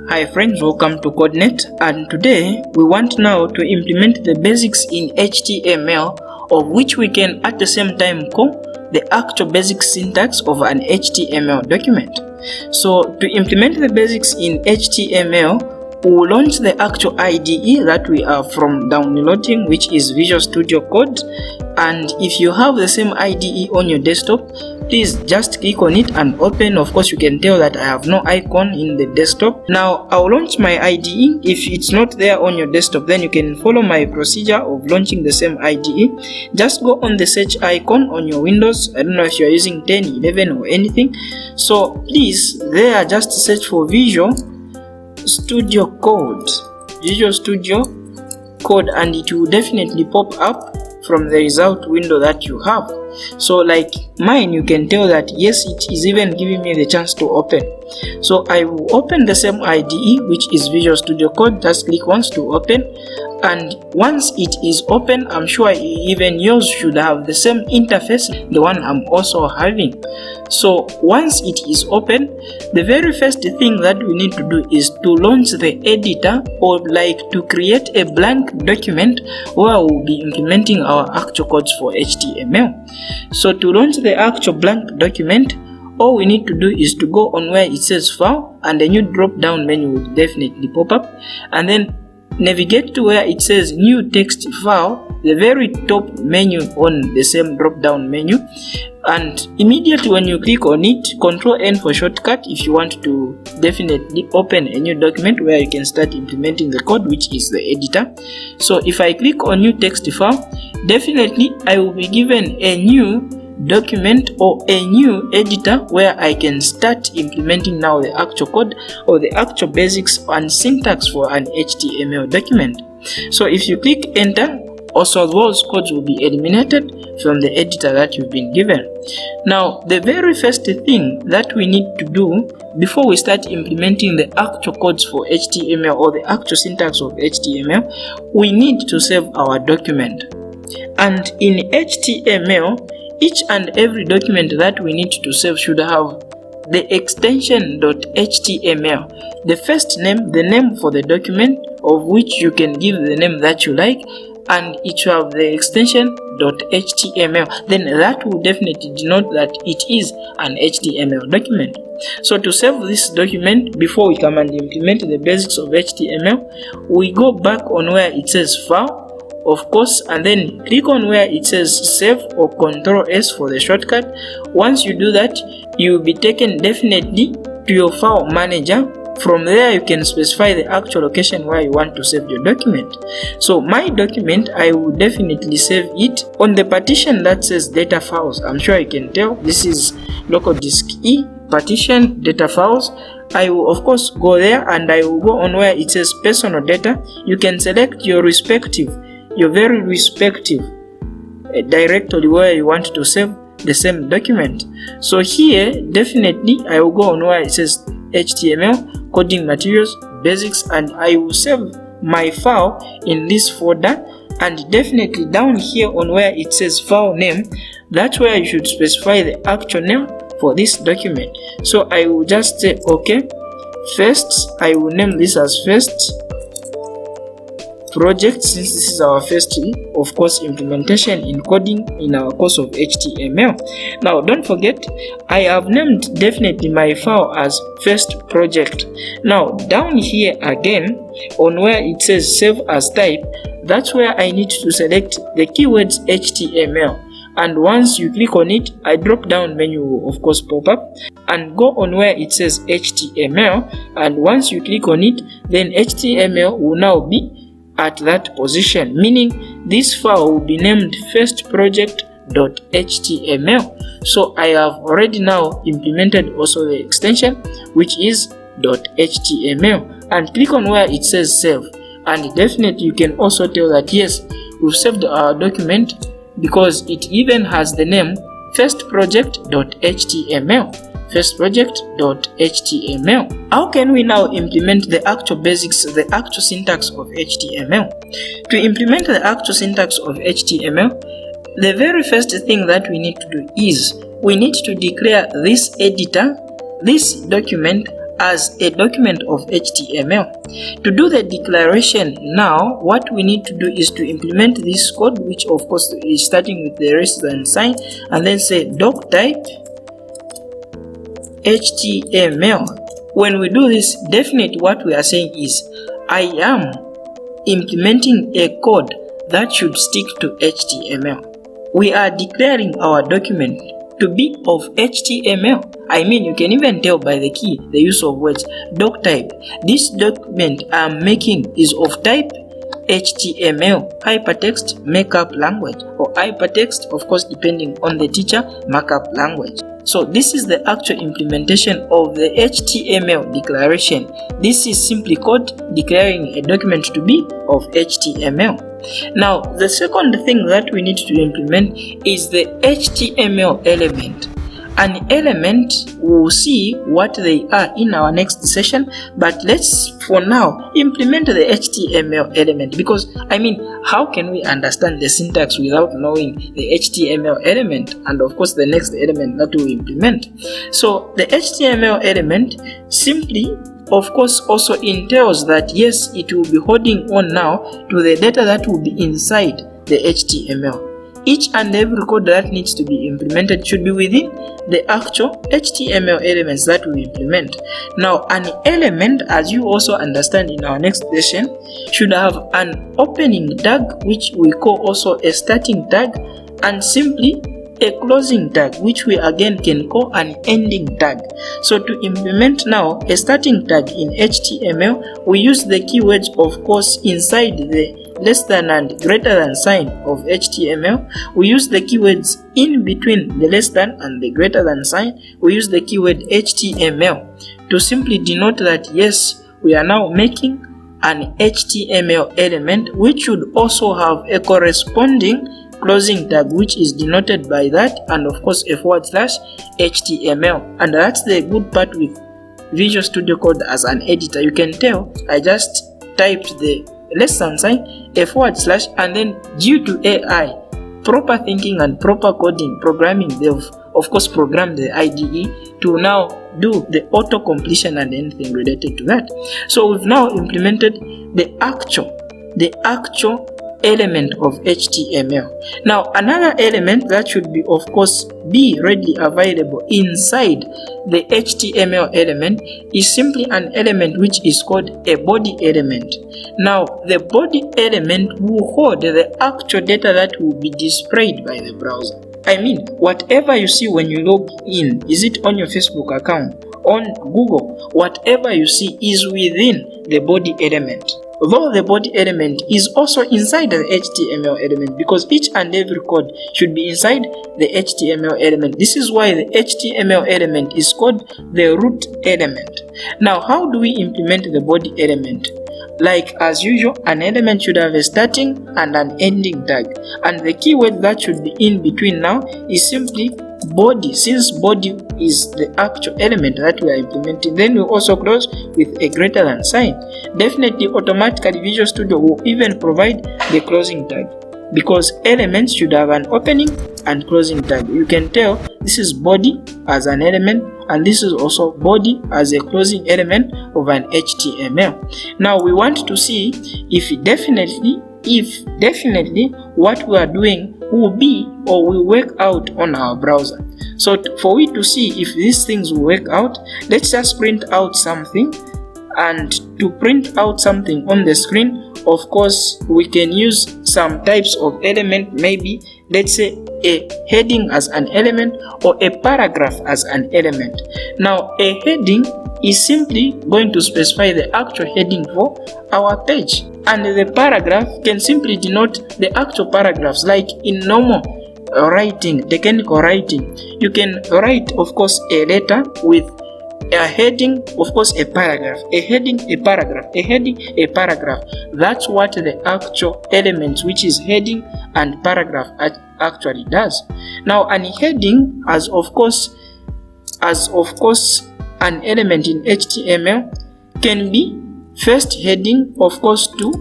Hi friends, welcome to CodeNet, and today we want now to implement the basics in HTML, of which we can at the same time call the actual basic syntax of an HTML document. So to implement the basics in HTML, we will launch the actual IDE that we are from downloading, which is Visual Studio Code. And if you have the same IDE on your desktop, please just click on it and open. Of course, you can tell that I have no icon in the desktop. Now I'll launch my IDE. If it's not there on your desktop, then you can follow my procedure of launching the same IDE. Just go on the search icon on your Windows. I don't know if you're using 10, 11 or anything. So please there just search for Visual Studio Code, Visual Studio Code, and it will definitely pop up from the result window that you have. So like mine, you can tell that yes, it is even giving me the chance to open. So I will open the same IDE, which is Visual Studio Code. Just click once to open, and once it is open, I'm sure even yours should have the same interface, the one I'm also having. So once it is open, the very first thing that we need to do is to launch the editor, or like to create a blank document where we'll be implementing our actual codes for HTML. So to launch the actual blank document, all we need to do is to go on where it says file, and a new drop down menu will definitely pop up, and then navigate to where it says new text file, the very top menu on the same drop down menu. And immediately when you click on it, Ctrl N for shortcut if you want to definitely open a new document where you can start implementing the code, which is the editor. So if I click on new text file, definitely I will be given a new document or a new editor where I can start implementing now the actual code or the actual basics and syntax for an HTML document. So if you click enter, also those codes will be eliminated from the editor that you've been given. Now the very first thing that we need to do before we start implementing the actual codes for HTML or the actual syntax of HTML, we need to save our document. And in HTML, each and every document that we need to save should have the extension .html, the first name, the name for the document, of which you can give the name that you like, and it should have the extension .html. Then that will definitely denote that it is an HTML document. So to save this document, before we come and implement the basics of HTML, we go back on where it says file, of course, and then click on where it says save or Ctrl S for the shortcut. Once you do that, you will be taken definitely to your file manager. From there you can specify the actual location where you want to save your document. So my document, I will definitely save it on the partition that says data files. I'm sure you can tell this is local disk E partition data files. I will of course go there, and I will go on where it says personal data. You can select your very respective directory where you want to save the same document. So here definitely I will go on where it says HTML, coding materials, basics, and I will save my file in this folder. And definitely down here on where it says file name, that's where you should specify the actual name for this document. So I will just say okay, first I will name this as first project, since this is our first, of course, implementation in coding in our course of HTML. Now don't forget, I have named definitely my file as first project. Now down here again on where it says save as type, that's where I need to select the keywords HTML. And once you click on it, a drop down menu will of course pop up, and go on where it says HTML, and once you click on it, then HTML will now be at that position, meaning this file will be named first project.html. So I have already now implemented also the extension, which is .html, and click on where it says save, and definitely you can also tell that yes, we've saved our document because it even has the name first project.html. firstproject.html. How can we now implement the actual basics, the actual syntax of HTML? To implement the actual syntax of HTML, the very first thing that we need to do is we need to declare this editor, this document, as a document of HTML. To do the declaration now, what we need to do is to implement this code, which of course is starting with the less than sign, and then say doc type HTML. When we do this, definitely what we are saying is I am implementing a code that should stick to HTML. We are declaring our document to be of HTML. I mean, you can even tell by the key, the use of words, doc type. This document I'm making is of type HTML, hypertext markup language, or hypertext, of course, depending on the teacher, markup language. So this is the actual implementation of the HTML declaration. This is simply code declaring a document to be of HTML. Now, the second thing that we need to implement is the HTML element. An element, we'll see what they are in our next session, but let's for now implement the HTML element, because I mean, how can we understand the syntax without knowing the HTML element and of course the next element that we implement? So the HTML element simply, of course, also entails that yes, it will be holding on now to the data that will be inside the HTML. Each and every code that needs to be implemented should be within the actual HTML elements that we implement. Now, an element, as you also understand in our next session, should have an opening tag, which we call also a starting tag, and simply a closing tag, which we again can call an ending tag. So to implement now a starting tag in HTML, we use the keywords, of course, inside the less than and greater than sign of HTML. We use the keywords in between the less than and the greater than sign. We use the keyword HTML to simply denote that yes, we are now making an HTML element, which should also have a corresponding closing tag, which is denoted by that, and of course a /HTML. And that's the good part with Visual Studio Code as an editor. You can tell I just typed the less than sign, /, and then due to AI, proper thinking and proper coding, programming, they've of course programmed the IDE to now do the auto completion and anything related to that. So we've now implemented the actual element of HTML. Now another element that should be of course be readily available inside the HTML element is simply an element which is called a body element. Now the body element will hold the actual data that will be displayed by the browser. I mean, whatever you see when you log in, is it on your Facebook account, on Google, whatever you see is within the body element. Though the body element is also inside the HTML element, because each and every code should be inside the HTML element. This is why the HTML element is called the root element. Now, how do we implement the body element? Like as usual, an element should have a starting and an ending tag, and the keyword that should be in between now is simply body. Since body is the actual element that we are implementing, then we also close with a greater than sign. Definitely, automatically Visual Studio will even provide the closing tag, because elements should have an opening and closing tag. You can tell this is body as an element, and this is also body as a closing element of an HTML. Now we want to see if definitely what we are doing will be or will work out on our browser. So for we to see if these things will work out, let's just print out something. And to print out something on the screen, of course, we can use some types of element, maybe let's say a heading as an element or a paragraph as an element. Now a heading is simply going to specify the actual heading for our page, and the paragraph can simply denote the actual paragraphs. Like in normal writing, technical writing, you can write of course a letter with a heading, of course a paragraph, a heading, a paragraph, a heading, a paragraph. That's what the actual elements, which is heading and paragraph, actually does. Now an heading, as of course an element in HTML, can be first heading of course to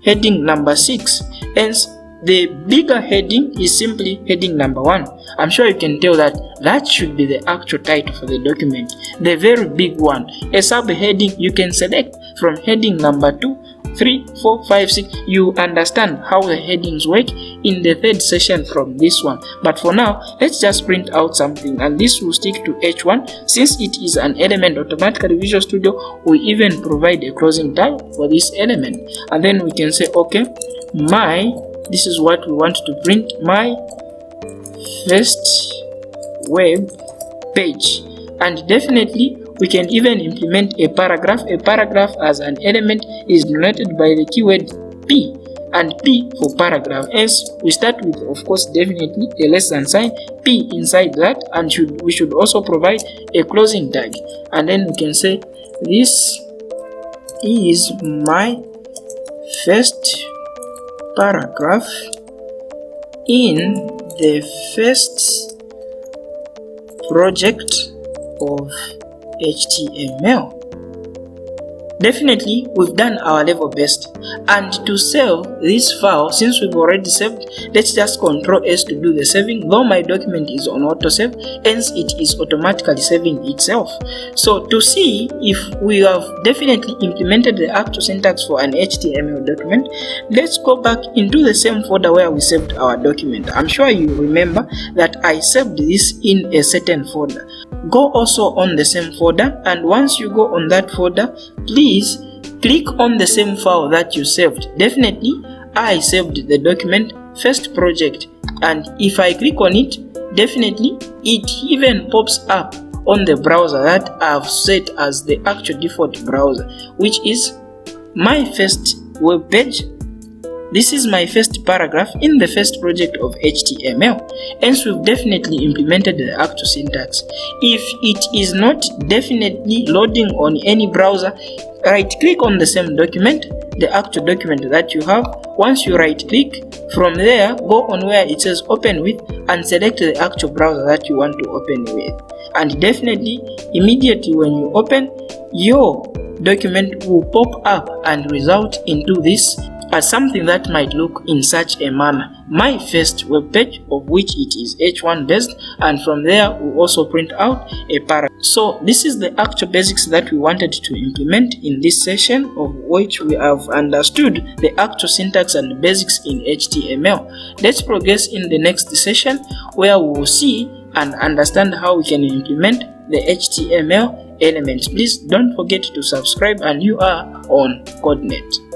heading number 6. Hence the bigger heading is simply heading number 1. I'm sure you can tell that that should be the actual title for the document, the very big one. A subheading you can select from heading number 2, 3, 4, 5, 6. You understand how the headings work in the third session from this one. But for now, let's just print out something, and this will stick to H1. Since it is an element, automatically Visual Studio will even provide a closing tag for this element. And then we can say, okay, this is what we want to print, my first web page. And definitely we can even implement a paragraph. A paragraph as an element is denoted by the keyword P, and P for paragraph. Hence we start with, of course, definitely a less than sign, P inside that, and we should also provide a closing tag. And then we can say, this is my first paragraph in the first project of HTML. Definitely we've done our level best, and to save this file, since we've already saved, let's just Ctrl S to do the saving. Though my document is on autosave, hence it is automatically saving itself. So to see if we have definitely implemented the actual syntax for an HTML document, let's go back into the same folder where we saved our document. I'm sure you remember that I saved this in a certain folder. Go also on the same folder, and once you go on that folder, please click on the same file that you saved. Definitely I saved the document first project, and if I click on it, definitely it even pops up on the browser that I've set as the actual default browser, which is my first web page. This is my first paragraph in the first project of HTML. Hence we've definitely implemented the actual syntax. If it is not definitely loading on any browser, right click on the same document, the actual document that you have. Once you right click, from there go on where it says open with and select the actual browser that you want to open with. And definitely immediately when you open, your document will pop up and result into this as something that might look in such a manner: my first web page, of which it is H1 based, and from there we also print out a paragraph. So this is the actual basics that we wanted to implement in this session, of which we have understood the actual syntax and basics in HTML. Let's progress in the next session, where we will see and understand how we can implement the HTML elements. Please don't forget to subscribe, and you are on CodeNet.